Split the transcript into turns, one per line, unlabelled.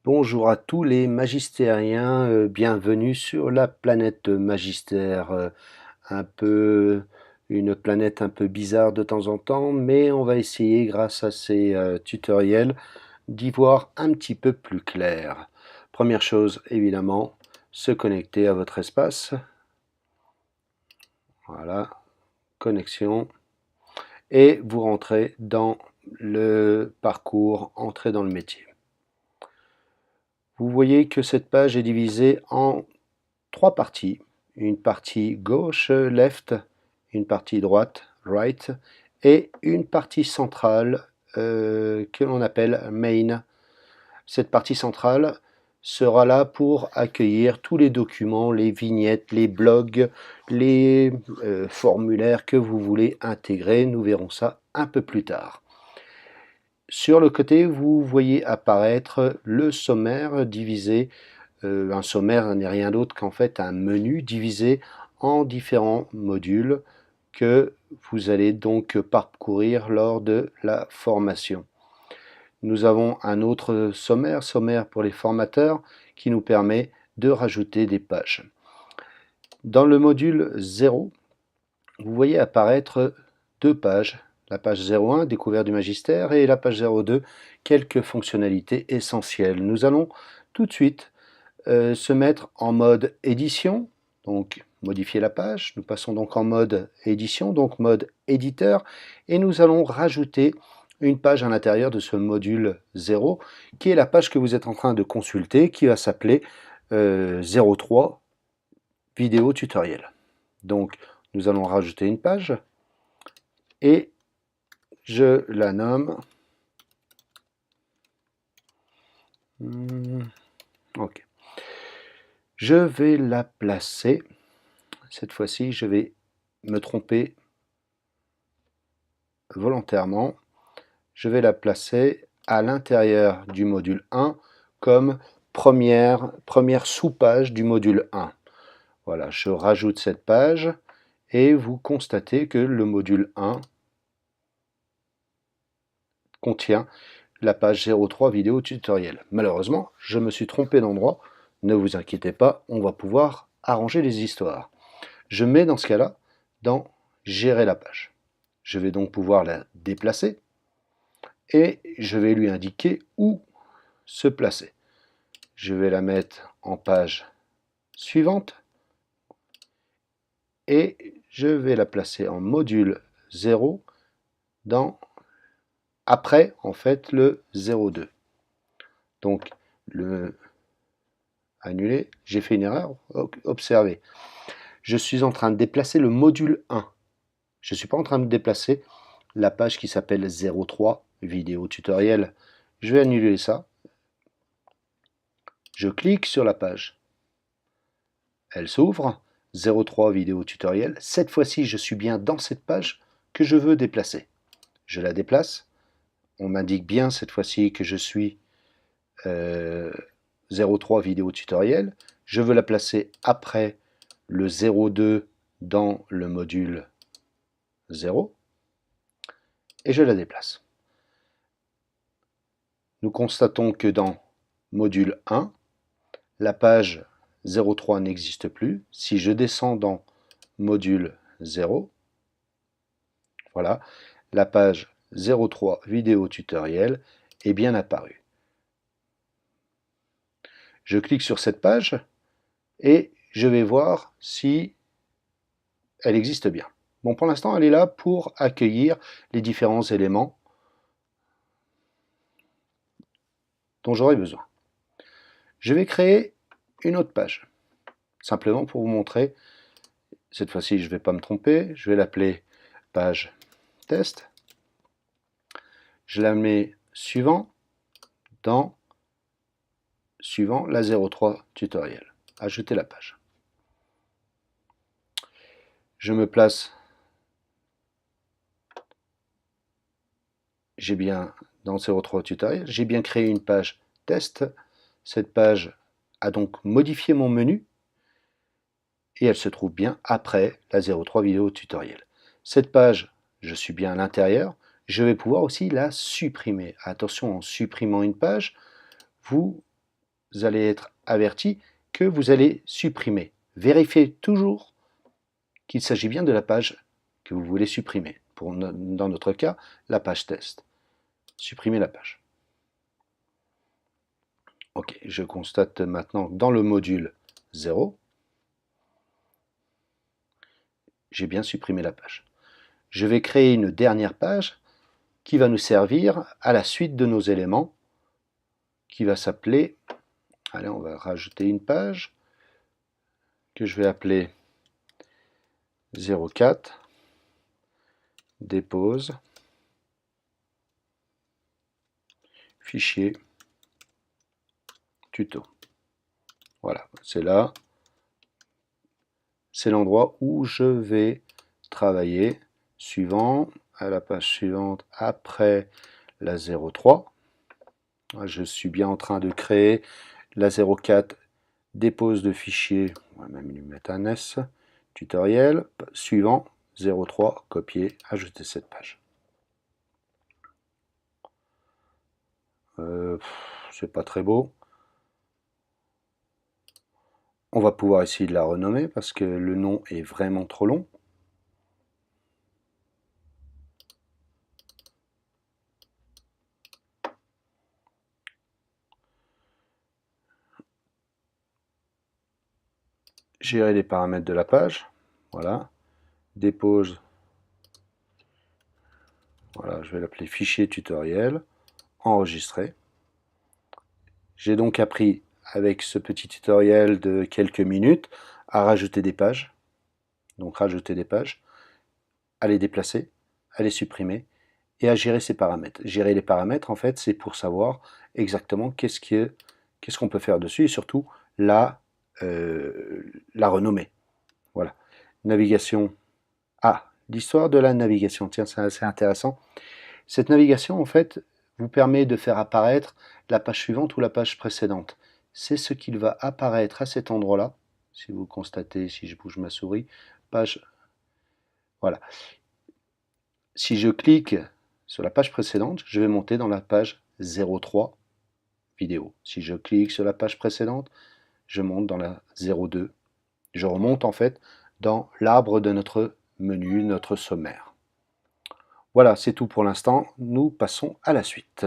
Bonjour à tous les magistériens, bienvenue sur la planète Magistère, une planète un peu bizarre de temps en temps, mais on va essayer grâce à ces tutoriels d'y voir un petit peu plus clair. Première chose, évidemment, se connecter à votre espace. Voilà, connexion. Et vous rentrez dans le parcours, entrez dans le métier. Vous voyez que cette page est divisée en trois parties. Une partie gauche, left, une partie droite, right, et une partie centrale que l'on appelle main. Cette partie centrale sera là pour accueillir tous les documents, les vignettes, les blogs, les formulaires que vous voulez intégrer. Nous verrons ça un peu plus tard. Sur le côté, vous voyez apparaître le sommaire divisé. Un sommaire n'est rien d'autre qu'en fait un menu divisé en différents modules que vous allez donc parcourir lors de la formation. Nous avons un autre sommaire pour les formateurs, qui nous permet de rajouter des pages. Dans le module 0, vous voyez apparaître deux pages. La page 01, découverte du magistère, et la page 02, quelques fonctionnalités essentielles. Nous allons tout de suite se mettre en mode édition, donc modifier la page. Nous passons donc en mode édition, donc mode éditeur, et nous allons rajouter une page à l'intérieur de ce module 0, qui est la page que vous êtes en train de consulter, qui va s'appeler 03 vidéo tutoriel. Donc nous allons rajouter une page, et je la nomme ok. Je vais la placer. Cette fois-ci, je vais me tromper volontairement. Je vais la placer à l'intérieur du module 1 comme première sous-page du module 1. Voilà, je rajoute cette page et vous constatez que le module 1 contient la page 03 vidéo tutoriel. Malheureusement, je me suis trompé d'endroit. Ne vous inquiétez pas, on va pouvoir arranger les histoires. Je mets dans ce cas-là dans gérer la page. Je vais donc pouvoir la déplacer et je vais lui indiquer où se placer. Je vais la mettre en page suivante et je vais la placer en module 0 après en fait le 02. Donc le annuler, j'ai fait une erreur, observez. Je suis en train de déplacer le module 1. Je ne suis pas en train de déplacer la page qui s'appelle 03 vidéo tutoriel. Je vais annuler ça. Je clique sur la page. Elle s'ouvre. 03 vidéo tutoriel. Cette fois-ci, je suis bien dans cette page que je veux déplacer. Je la déplace. On m'indique bien cette fois-ci que je suis 03 vidéo tutoriel. Je veux la placer après le 02 dans le module 0 et je la déplace. Nous constatons que dans module 1, la page 03 n'existe plus. Si je descends dans module 0, voilà, la page 03 vidéo tutoriel est bien apparue. Je clique sur cette page et je vais voir si elle existe bien. Bon, pour l'instant, elle est là pour accueillir les différents éléments dont j'aurai besoin. Je vais créer une autre page, simplement pour vous montrer. Cette fois-ci, je ne vais pas me tromper. Je vais l'appeler page test. Je la mets suivant dans suivant la 03 tutoriel. Ajouter la page. Je me place. J'ai bien dans 03 tutoriel, j'ai bien créé une page test. Cette page a donc modifié mon menu et elle se trouve bien après la 03 vidéo tutoriel. Cette page, je suis bien à l'intérieur. Je vais pouvoir aussi la supprimer. Attention, en supprimant une page, vous allez être averti que vous allez supprimer. Vérifiez toujours qu'il s'agit bien de la page que vous voulez supprimer. Dans notre cas, la page test. Supprimer la page. Ok, je constate maintenant dans le module 0, j'ai bien supprimé la page. Je vais créer une dernière page qui va nous servir à la suite de nos éléments, qui va s'appeler, allez, on va rajouter une page, que je vais appeler 04, dépose, fichier, tuto. Voilà, c'est là, c'est l'endroit où je vais travailler. Suivant, à la page suivante, après la 03. Je suis bien en train de créer la 04, dépose de fichier, on va même lui mettre un S, tutoriel, suivant, 03, copier, ajouter cette page. C'est pas très beau. On va pouvoir essayer de la renommer parce que le nom est vraiment trop long. Gérer les paramètres de la page. Voilà. Dépose. Voilà, je vais l'appeler fichier tutoriel. Enregistrer. J'ai donc appris avec ce petit tutoriel de quelques minutes à rajouter des pages. Donc rajouter des pages, à les déplacer, à les supprimer et à gérer ces paramètres. Gérer les paramètres, en fait, c'est pour savoir exactement qu'est-ce qu'on peut faire dessus et surtout la renommer. Voilà. Navigation. Ah, l'histoire de la navigation. Tiens, c'est assez intéressant. Cette navigation, en fait, vous permet de faire apparaître la page suivante ou la page précédente. C'est ce qu'il va apparaître à cet endroit-là. Si vous constatez, si je bouge ma souris, page. Voilà. Si je clique sur la page précédente, je vais monter dans la page 03 vidéo. Si je clique sur la page précédente, je monte dans la 02. Je remonte en fait dans l'arbre de notre menu, notre sommaire. Voilà, c'est tout pour l'instant. Nous passons à la suite.